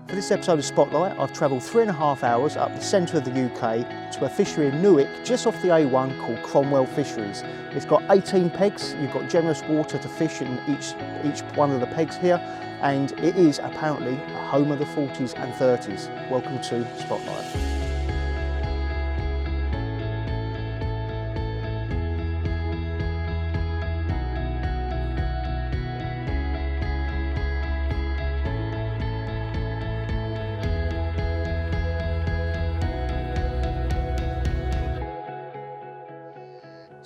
For this episode of Spotlight, I've travelled 3.5 hours up the centre of the UK to a fishery in 𝗬𝗏, just off the A1, called Cromwell Fisheries. It's got 18 pegs, you've got generous water to fish in each one of the pegs here, and it is apparently a home of the 40s and 30s. Welcome to Spotlight.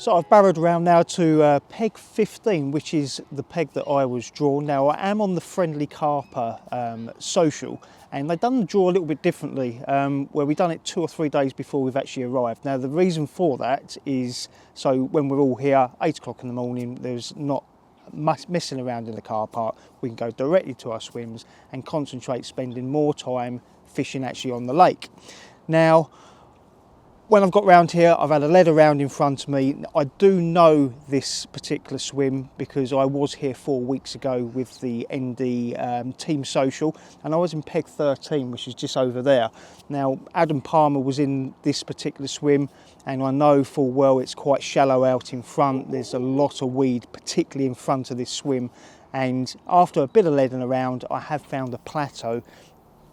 So I've barrowed around now to peg 15, which is the peg that I was drawn. Now I am on the 𝗏𝗏𝗶𝗵𝗏 social, and they've done the draw a little bit differently, where we've done it 2 or 3 days before we've actually arrived. Now the reason for that is, so when we're all here, 8 o'clock in the morning, there's not much messing around in the car park. We can go directly to our swims and concentrate spending more time fishing actually on the lake. Now, when I've got round here, I've had a lead around in front of me. I do know this particular swim because I was here 4 weeks ago with the ND team social, and I was in peg 13, which is just over there. Now, Adam Palmer was in this particular swim, and I know full well it's quite shallow out in front. There's a lot of weed, particularly in front of this swim. And after a bit of leading around, I have found a plateau,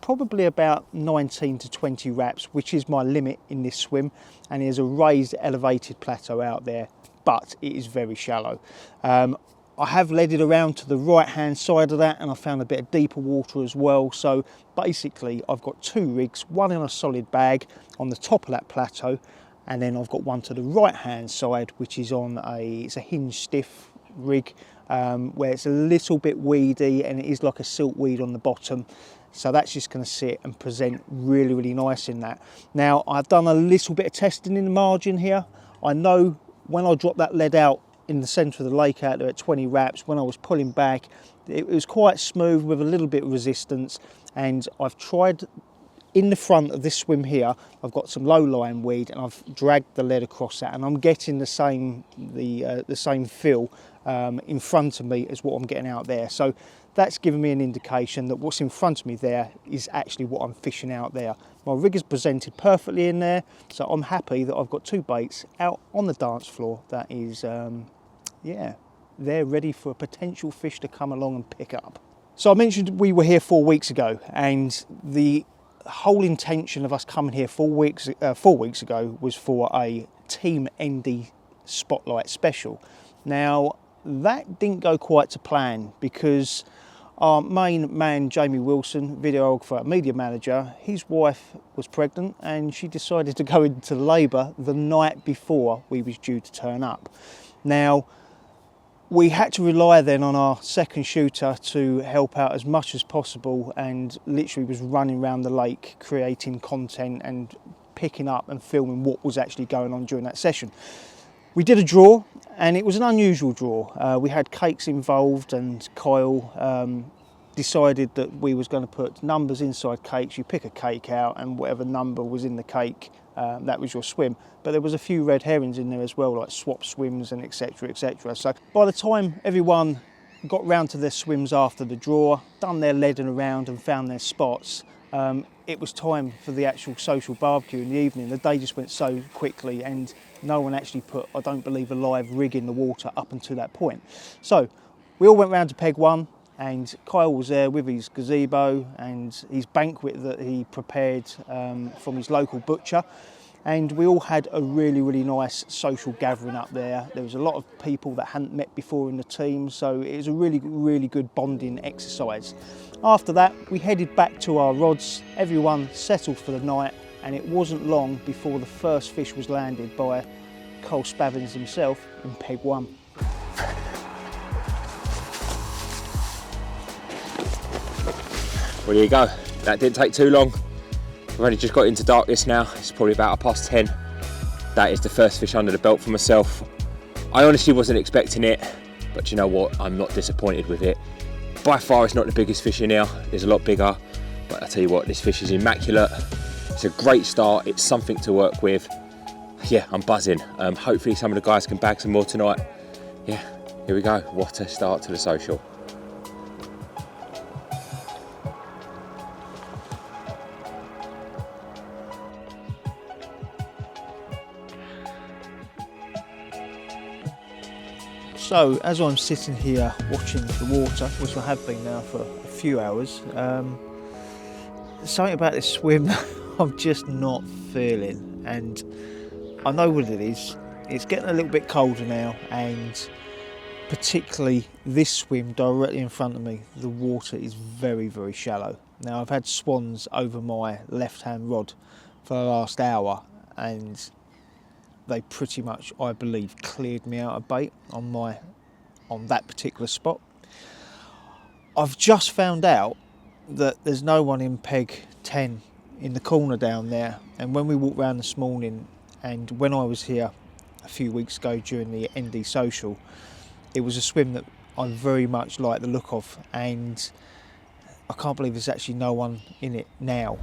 probably about 19 to 20 wraps, which is my limit in this swim, and there's a raised elevated plateau out there, but it is very shallow. I have leaded around to the right hand side of that, and I found a bit of deeper water as well. So basically I've got 2 rigs, one in a solid bag on the top of that plateau, and then I've got one to the right hand side, which is on it's a hinge stiff rig, where it's a little bit weedy and it is like a siltweed on the bottom. So that's just going to sit and present really, really nice in that. Now, I've done a little bit of testing in the margin here. I know when I dropped that lead out in the centre of the lake out there at 20 wraps, when I was pulling back, it was quite smooth with a little bit of resistance. And I've tried in the front of this swim here, I've got some low-lying weed, and I've dragged the lead across that, and I'm getting the same feel in front of me as what I'm getting out there. So that's given me an indication that what's in front of me there is actually what I'm fishing out there. My rig is presented perfectly in there, so I'm happy that I've got 2 baits out on the dance floor that is, yeah, they're ready for a potential fish to come along and pick up. So I mentioned we were here 4 weeks ago, and the whole intention of us coming here 4 weeks ago was for a Team ND Spotlight special. Now, that didn't go quite to plan because our main man, Jamie Wilson, videographer, media manager, his wife was pregnant and she decided to go into labour the night before we was due to turn up. Now, we had to rely then on our second shooter to help out as much as possible, and literally was running around the lake creating content and picking up and filming what was actually going on during that session. We did a draw, and it was an unusual draw. We had cakes involved, and Kyle decided that we was going to put numbers inside cakes. You pick a cake out, and whatever number was in the cake, that was your swim. But there was a few red herrings in there as well, like swap swims and etc, etc. So by the time everyone got round to their swims after the draw, done their leading around and found their spots, it was time for the actual social barbecue in the evening. The day just went so quickly, and no one actually put, I don't believe, a live rig in the water up until that point. So we all went round to peg 1, and Kyle was there with his gazebo and his banquet that he prepared from his local butcher. And we all had a really, really nice social gathering up there. There was a lot of people that hadn't met before in the team, so it was a really, really good bonding exercise. After that, we headed back to our rods. Everyone settled for the night, and it wasn't long before the first fish was landed by 𝗃𝗶𝗵𝗏𝗍 himself in peg 1. Well, there you go. That didn't take too long. We've only just got into darkness now. It's probably about 10:30. That is the first fish under the belt for myself. I honestly wasn't expecting it, but you know what? I'm not disappointed with it. By far, it's not the biggest fish in here. There's a lot bigger, but I tell you what, this fish is immaculate. It's a great start. It's something to work with. Yeah, I'm buzzing. Hopefully some of the guys can bag some more tonight. Yeah, here we go. What a start to the social. So as I'm sitting here watching the water, which I have been now for a few hours, something about this swim I'm just not feeling, and I know what it is. It's getting a little bit colder now, and particularly this swim directly in front of me, the water is very, very shallow. Now I've had swans over my left hand rod for the last hour, and they pretty much, I believe, cleared me out of bait on that particular spot. I've just found out that there's no one in peg 10 in the corner down there, and when we walked around this morning, and when I was here a few weeks ago during the ND social, it was a swim that I very much like the look of, and I can't believe there's actually no one in it now.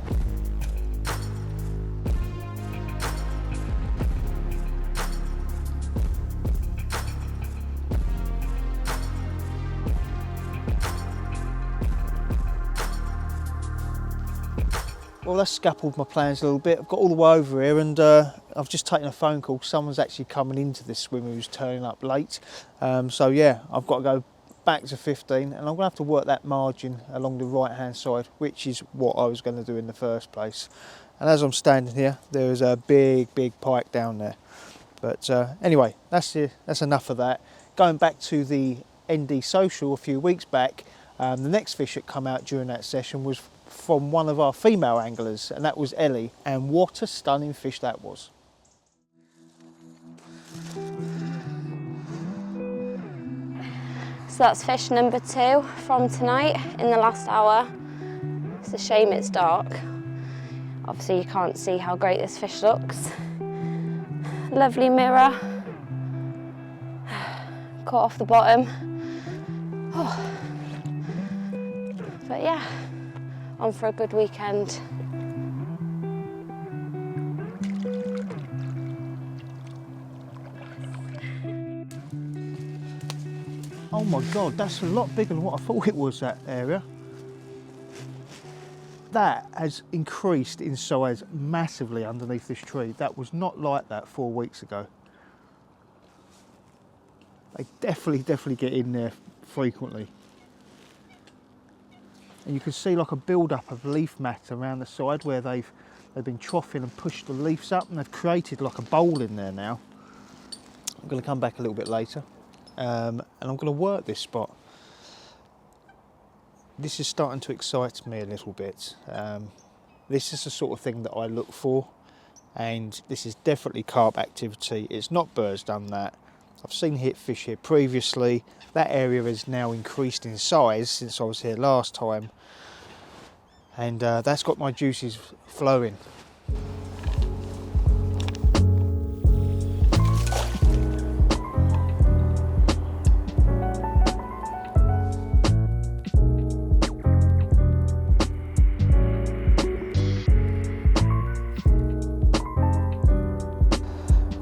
Well, that's scuppered my plans a little bit. I've got all the way over here, and I've just taken a phone call. Someone's actually coming into this swim who's turning up late. So yeah, I've got to go back to 15, and I'm going to have to work that margin along the right hand side, which is what I was going to do in the first place. And as I'm standing here, there is a big pike down there. But anyway, that's enough of that. Going back to the ND social a few weeks back, the next fish that come out during that session was from one of our female anglers, and that was Ellie, and what a stunning fish that was. So that's fish number 2 from tonight in the last hour. It's a shame it's dark. Obviously you can't see how great this fish looks. Lovely mirror. Caught off the bottom. Oh. But yeah, on for a good weekend. Oh my God, that's a lot bigger than what I thought it was, that area. That has increased in size massively underneath this tree. That was not like that 4 weeks ago. They definitely get in there frequently. And you can see like a build-up of leaf matter around the side where they've been troughing and pushed the leaves up, and they've created like a bowl in there now. I'm going to come back a little bit later, and I'm going to work this spot. This is starting to excite me a little bit. This is the sort of thing that I look for, and this is definitely carp activity. It's not birds done that. I've seen hit fish here previously. That area has now increased in size since I was here last time, and that's got my juices flowing.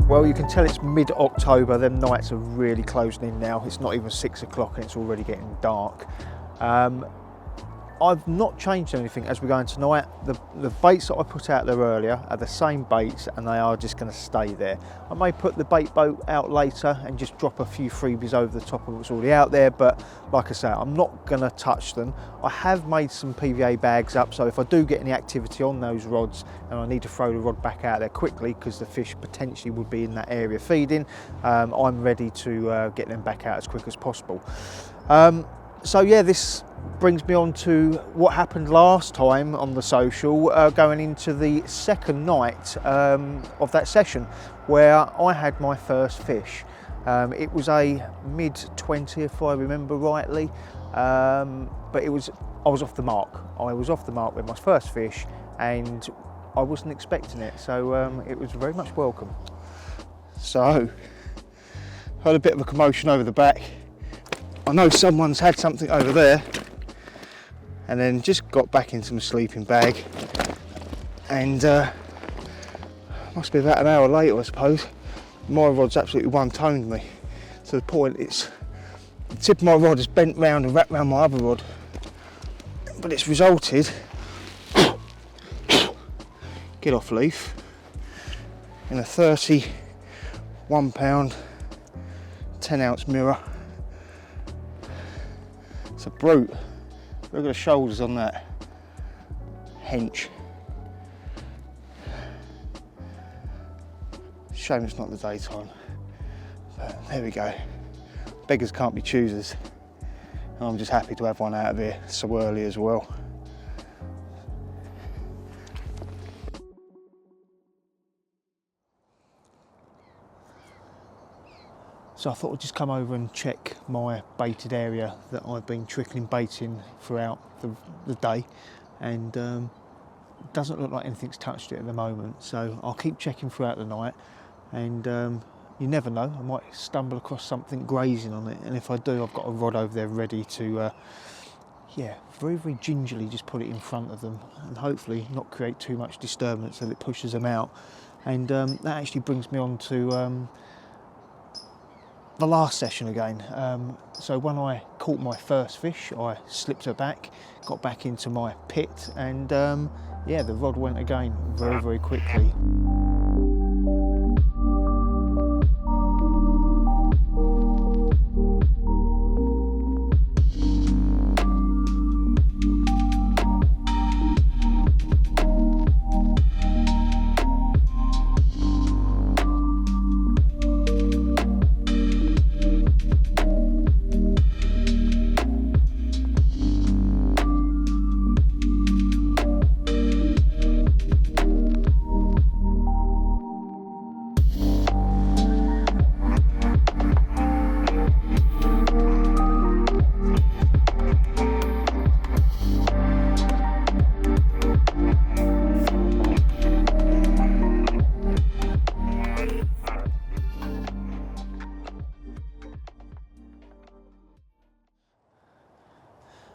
Well, you can tell it's mid-October. Them nights are really closing in now. It's not even 6 o'clock and it's already getting dark. I've not changed anything as we're going tonight. The baits that I put out there earlier are the same baits, and they are just going to stay there. I may put the bait boat out later and just drop a few freebies over the top of what's already out there, but like I say, I'm not going to touch them. I have made some PVA bags up, so if I do get any activity on those rods and I need to throw the rod back out there quickly because the fish potentially would be in that area feeding, I'm ready to get them back out as quick as possible. So yeah, this brings me on to what happened last time on the social, going into the second night of that session where I had my first fish. It was a mid-20 if I remember rightly, but I was off the mark. I was off the mark with my first fish, and I wasn't expecting it, so it was very much welcome. So, heard a bit of a commotion over the back. I know someone's had something over there, and then just got back into my sleeping bag, and must be about an hour later, I suppose. My rod's absolutely one-toned me to the point the tip of my rod is bent round and wrapped around my other rod, but it's resulted, get off leaf, in a 31 pound 10 ounce mirror It's a brute. Look at the shoulders on that hench. Shame it's not the daytime. But there we go. Beggars can't be choosers. And I'm just happy to have one out of here so early as well. So I thought I'd just come over and check my baited area that I've been trickling bait in throughout the day, and it doesn't look like anything's touched it at the moment, so I'll keep checking throughout the night, and you never know, I might stumble across something grazing on it, and if I do, I've got a rod over there ready to yeah, very, very gingerly just put it in front of them and hopefully not create too much disturbance so that it pushes them out. And that actually brings me on to the last session again. So when I caught my first fish, I slipped her back, got back into my pit, and yeah, the rod went again very, very quickly.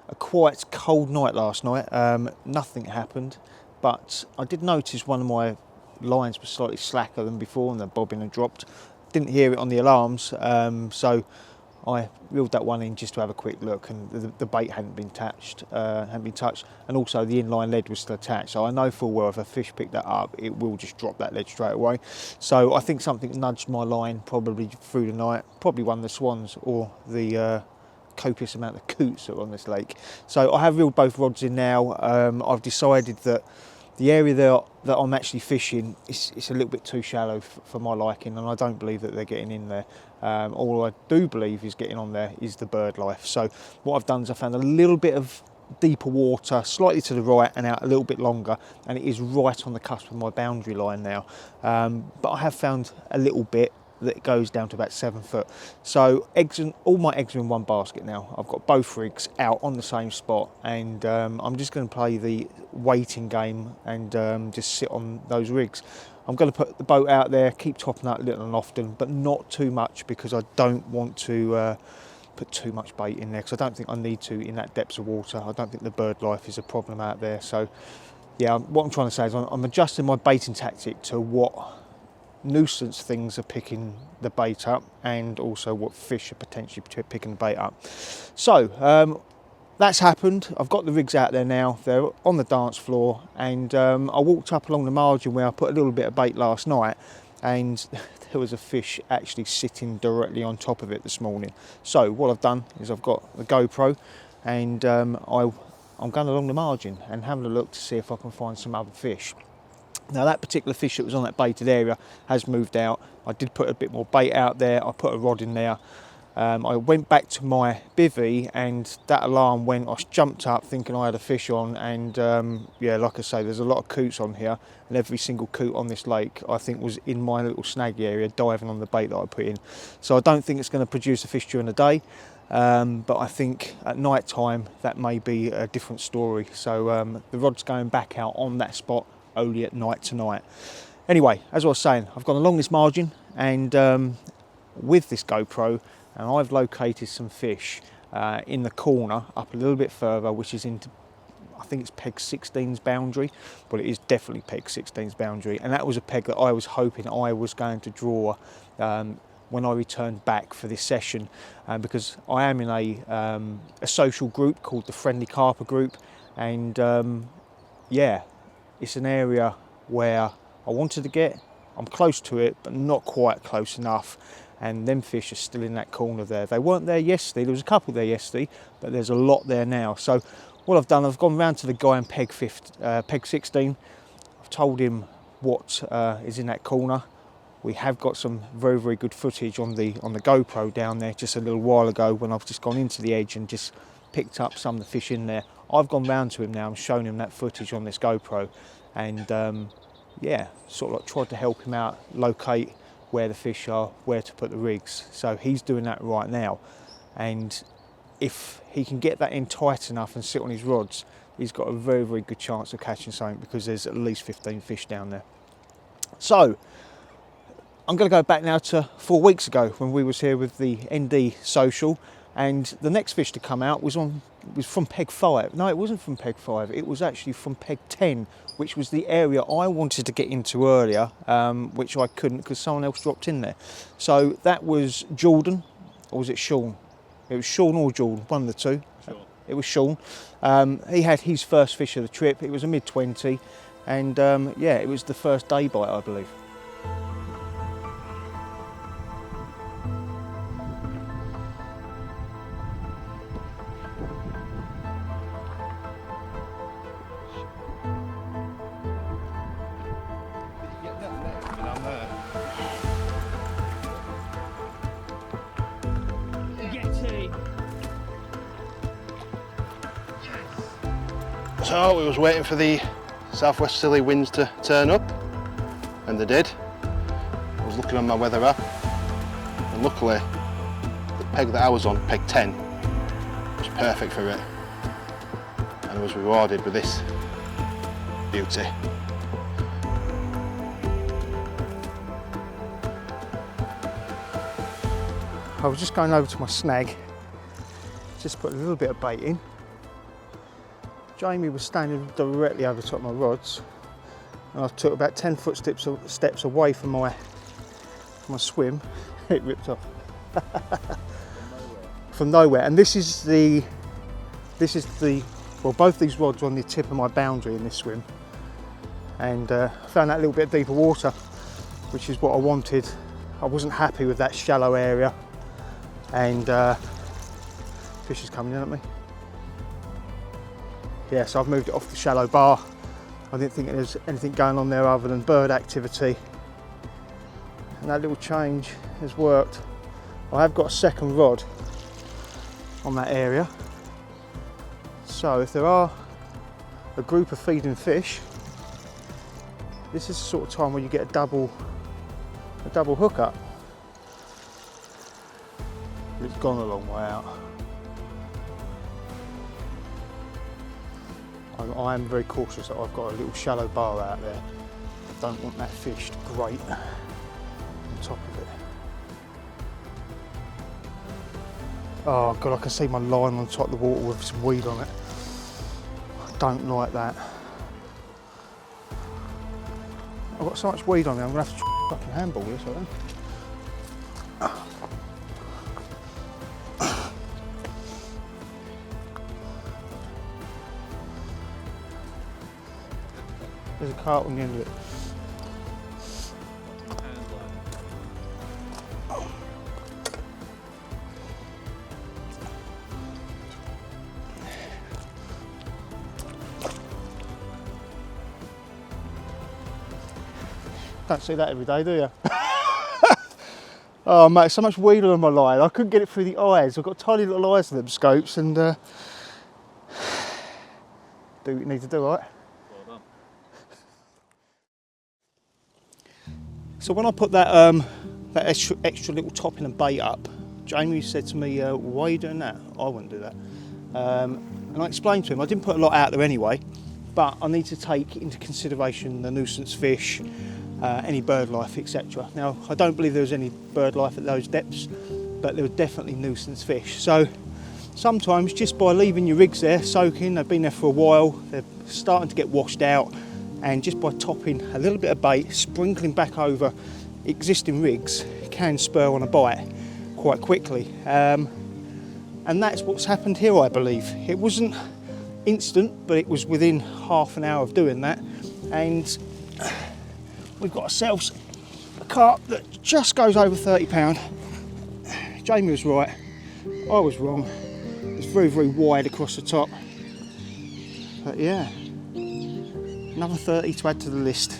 A quite cold night last night, nothing happened, but I did notice one of my lines was slightly slacker than before and the bobbin had dropped. Didn't hear it on the alarms, so I reeled that one in just to have a quick look, and the bait hadn't been touched, and also the inline lead was still attached, so I know full well if a fish picked that up it will just drop that lead straight away. So I think something nudged my line probably through the night, probably one of the swans or the copious amount of coots that are on this lake. So I have reeled both rods in now. I've decided that the area that I'm actually fishing it's a little bit too shallow for my liking, and I don't believe that they're getting in there. All I do believe is getting on there is the bird life. So what I've done is I found a little bit of deeper water slightly to the right and out a little bit longer, and it is right on the cusp of my boundary line now. But I have found a little bit that goes down to about 7 foot. So all my eggs are in one basket now. I've got both rigs out on the same spot, and I'm just going to play the waiting game and just sit on those rigs. I'm going to put the boat out there, keep topping up little and often, but not too much, because I don't want to put too much bait in there, because I don't think I need to in that depths of water. I don't think the bird life is a problem out there. So yeah, what I'm trying to say is I'm adjusting my baiting tactic to what nuisance things are picking the bait up, and also what fish are potentially picking the bait up. So that's happened. I've got the rigs out there now, they're on the dance floor, and I walked up along the margin where I put a little bit of bait last night, and there was a fish actually sitting directly on top of it this morning. So what I've done is I've got the GoPro, and I'm going along the margin and having a look to see if I can find some other fish. Now that particular fish that was on that baited area has moved out. I did put a bit more bait out there, I put a rod in there. I went back to my bivvy and that alarm went. I jumped up thinking I had a fish on, and yeah, like I say, there's a lot of coots on here, and every single coot on this lake I think was in my little snag area diving on the bait that I put in. So I don't think it's going to produce a fish during the day, but I think at night time that may be a different story. So the rod's going back out on that spot only at night tonight. Anyway, as I was saying, I've gone along this margin, and with this GoPro, and I've located some fish in the corner up a little bit further, which is into, I think it's peg 16's boundary, but it is definitely peg 16's boundary, and that was a peg that I was hoping I was going to draw when I returned back for this session, because I am in a social group called the Friendly Carper group, and yeah, it's an area where I wanted to get. I'm close to it, but not quite close enough. and them fish are still in that corner there. They weren't there yesterday, there was a couple there yesterday, but there's a lot there now. So what I've done, I've gone round to the guy in peg 16, I've told him what is in that corner. We have got some very, very good footage on the GoPro down there just a little while ago when I've just gone into the edge and just picked up some of the fish in there. I've gone round to him now and shown him that footage on this GoPro, and yeah, sort of like tried to help him out, locate where the fish are, where to put the rigs. So he's doing that right now, and if he can get that in tight enough and sit on his rods, he's got a very, very good chance of catching something, because there's at least 15 fish down there. So I'm going to go back now to 4 weeks ago when we was here with the ND Social, and the next fish to come out was from peg 5. No, it wasn't from peg 5, it was actually from peg 10, which was the area I wanted to get into earlier, which I couldn't because someone else dropped in there. So that was Jordan, or was it Sean? It was Sean or Jordan, one of the two. Sure. It was Sean. He had his first fish of the trip. It was a mid-20, and yeah, it was the first day bite, I believe. So we was waiting for the southwesterly winds to turn up, and they did. I was looking on my weather app, and luckily the peg that I was on, peg 10, was perfect for it, and I was rewarded with this beauty. I was just going over to my snag, just put a little bit of bait in. Jamie was standing directly over top of my rods, and I took about 10-foot steps away from my swim. It ripped off. From nowhere. And this is the, well, both these rods are on the tip of my boundary in this swim, and I found that little bit of deeper water, which is what I wanted. I wasn't happy with that shallow area, and fish is coming in at me. Yeah, so I've moved it off the shallow bar. I didn't think there was anything going on there other than bird activity, and that little change has worked. I have got a second rod on that area, so if there are a group of feeding fish, this is the sort of time where you get a double hook up. It's gone a long way out. I am very cautious that I've got a little shallow bar out there. I don't want that fish to grate on top of it. Oh God, I can see my line on top of the water with some weed on it. I don't like that. I've got so much weed on me, I'm going to have to fucking handball this, I think. There's a carp on the end of it. Don't see that every day, do you? Oh mate, so much weed on my line. I couldn't get it through the eyes. I've got tiny little eyes in them scopes, and do what you need to do, right? So when I put that that extra little topping and bait up, Jamie said to me, why are you doing that? I wouldn't do that. And I explained to him, I didn't put a lot out there anyway, but I need to take into consideration the nuisance fish, any bird life, etc. Now, I don't believe there was any bird life at those depths, but there were definitely nuisance fish. So sometimes just by leaving your rigs there soaking, they've been there for a while, they're starting to get washed out, and just by topping a little bit of bait, sprinkling back over existing rigs, can spur on a bite quite quickly. And that's what's happened here, I believe. It wasn't instant, but it was within half an hour of doing that. And we've got ourselves a carp that just goes over £30. Jamie was right, I was wrong. It's very, very wide across the top. But yeah, another 30 to add to the list.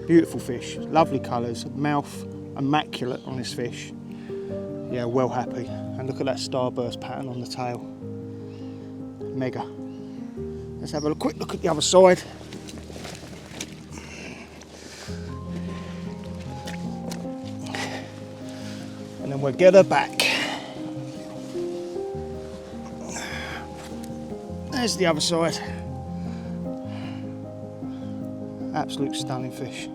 Beautiful fish, lovely colours, mouth immaculate on this fish. Yeah, well happy. And look at that starburst pattern on the tail. Mega. Let's have a quick look at the other side. And then we'll get her back. There's the other side. Absolute stunning fish.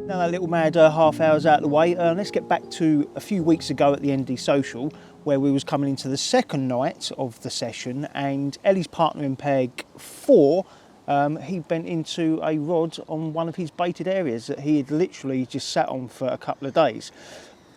Now that little mad half hour's out of the way, let's get back to a few weeks ago at the ND Social, where we was coming into the second night of the session, and Ellie's partner in peg 4, he bent into a rod on one of his baited areas that he had literally just sat on for a couple of days.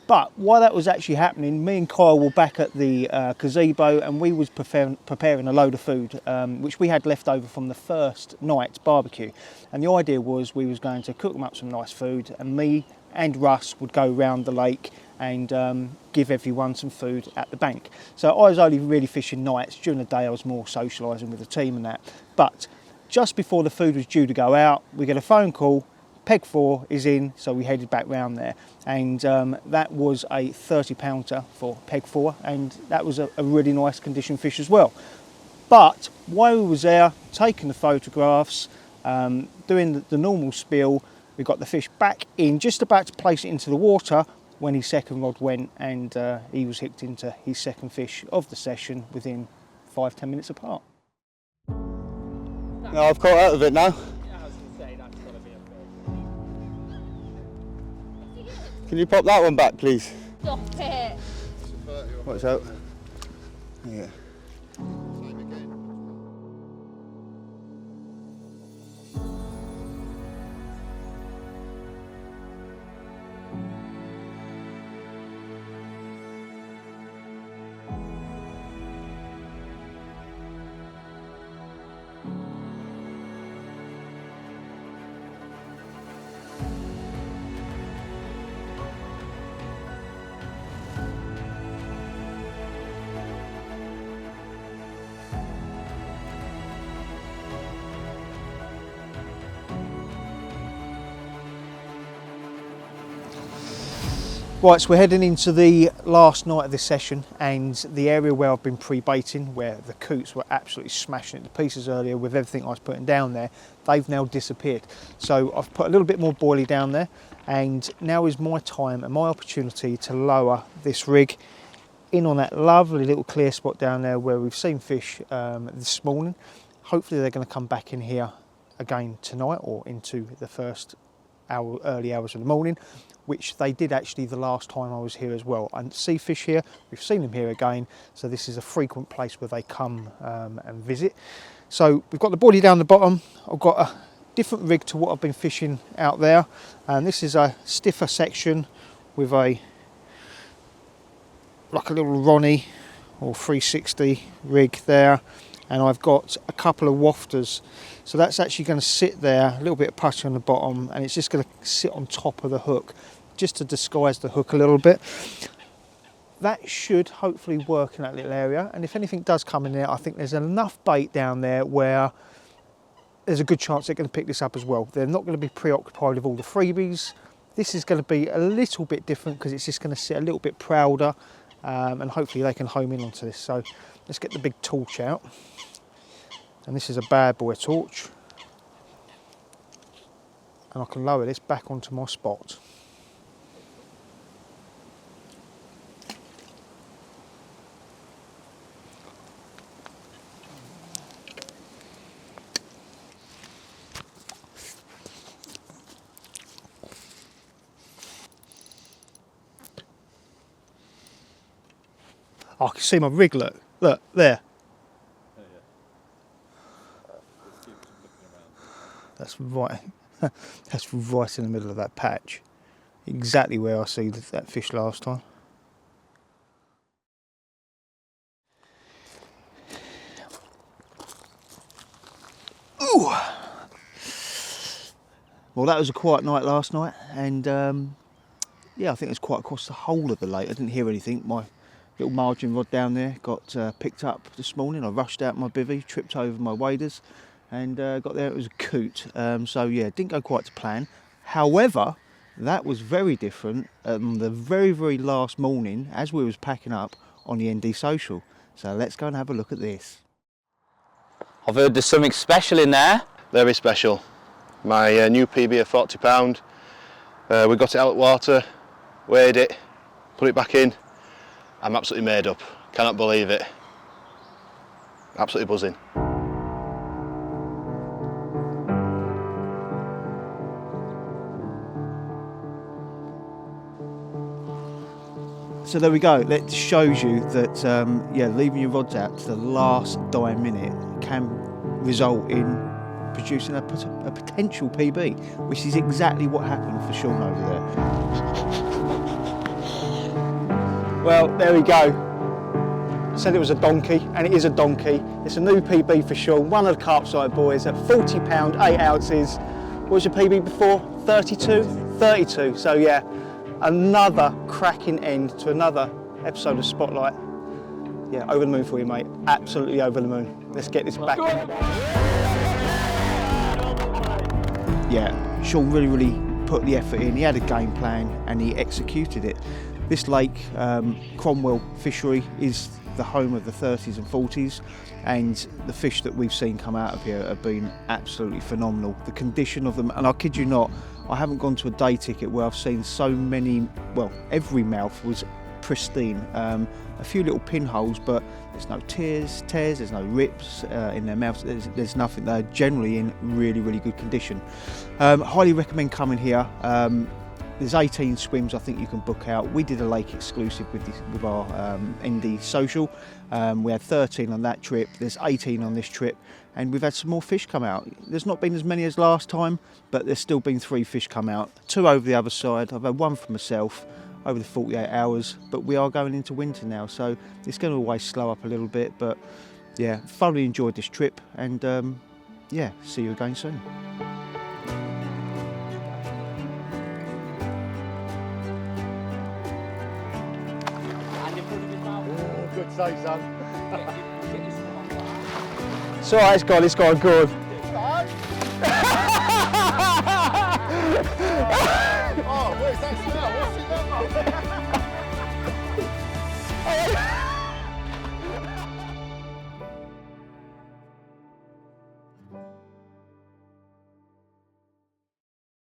But while that was actually happening, me and Kyle were back at the gazebo, and we was preparing a load of food, which we had left over from the first night's barbecue. And the idea was we was going to cook them up some nice food, and me and Russ would go round the lake and give everyone some food at the bank. So I was only really fishing nights. During the day I was more socialising with the team and that. But just before the food was due to go out, we get a phone call. Peg 4 is in, so we headed back round there, and that was a 30-pounder for peg 4, and that was a really nice condition fish as well. But while we was there, taking the photographs, doing the normal spiel, we got the fish back in, just about to place it into the water, when his second rod went, and he was hooked into his second fish of the session within 5-10 minutes apart. No, I've caught out of it now. Can you pop that one back, please? Stop it. Watch out. Yeah. Right, so we're heading into the last night of this session, and the area where I've been pre-baiting, where the coots were absolutely smashing it to pieces earlier with everything I was putting down there, they've now disappeared. So I've put a little bit more boilie down there, and now is my time and my opportunity to lower this rig in on that lovely little clear spot down there where we've seen fish this morning. Hopefully they're going to come back in here again tonight, or into the first early hours of the morning, which they did actually the last time I was here as well. I see fish here, we've seen them here again, so this is a frequent place where they come and visit. So we've got the boilie down the bottom. I've got a different rig to what I've been fishing out there, and this is a stiffer section with like a little Ronnie or 360 rig there, and I've got a couple of wafters. So that's actually going to sit there, a little bit of pressure on the bottom, and it's just going to sit on top of the hook, just to disguise the hook a little bit. That should hopefully work in that little area, and if anything does come in there, I think there's enough bait down there where there's a good chance they're going to pick this up as well. They're not going to be preoccupied with all the freebies. This is going to be a little bit different because it's just going to sit a little bit prouder, and hopefully they can home in onto this. So let's get the big torch out. And this is a bad boy torch, and I can lower this back onto my spot. I can see my rig, look there. That's right. That's right in the middle of that patch. Exactly where I see that fish last time. Woo! Well, that was a quiet night last night, and yeah, I think it's quite across the whole of the lake. I didn't hear anything. My little margin rod down there got picked up this morning. I rushed out my bivvy, tripped over my waders, and got there. It was a coot. So yeah, didn't go quite to plan. However, that was very different the very, very last morning as we was packing up on the ND Social. So let's go and have a look at this. I've heard there's something special in there. Very special. My new PB of 40 pound. We got it out of water, weighed it, put it back in. I'm absolutely made up. Cannot believe it. Absolutely buzzing. So there we go. That shows you that yeah, leaving your rods out to the last dying minute can result in producing a potential PB, which is exactly what happened for Sean over there. Well, there we go. I said it was a donkey, and it is a donkey. It's a new PB for Sean, one of the Carp boys at 40 pound, 8 ounces. What was your PB before? 32? 32. So yeah, another cracking end to another episode of Spotlight. Yeah, over the moon for you, mate. Absolutely over the moon. Let's get this back. Yeah, Sean really put the effort in. He had a game plan and he executed it. This lake, Cromwell Fishery, is the home of the 30s and 40s, and the fish that we've seen come out of here have been absolutely phenomenal. The condition of them, and I kid you not, I haven't gone to a day ticket where I've seen so many, well, every mouth was pristine. A few little pinholes, but there's no tears, there's no rips in their mouths, there's nothing. They're generally in really, really good condition. Highly recommend coming here. There's 18 swims I think you can book out. We did a lake exclusive with our ND Social. We had 13 on that trip, there's 18 on this trip, and we've had some more fish come out. There's not been as many as last time, but there's still been 3 fish come out. 2 over the other side. I've had 1 for myself over the 48 hours, but we are going into winter now, so it's going to always slow up a little bit. But yeah, thoroughly enjoyed this trip, and yeah, see you again soon. Good sight, son. It's alright, it's gone good.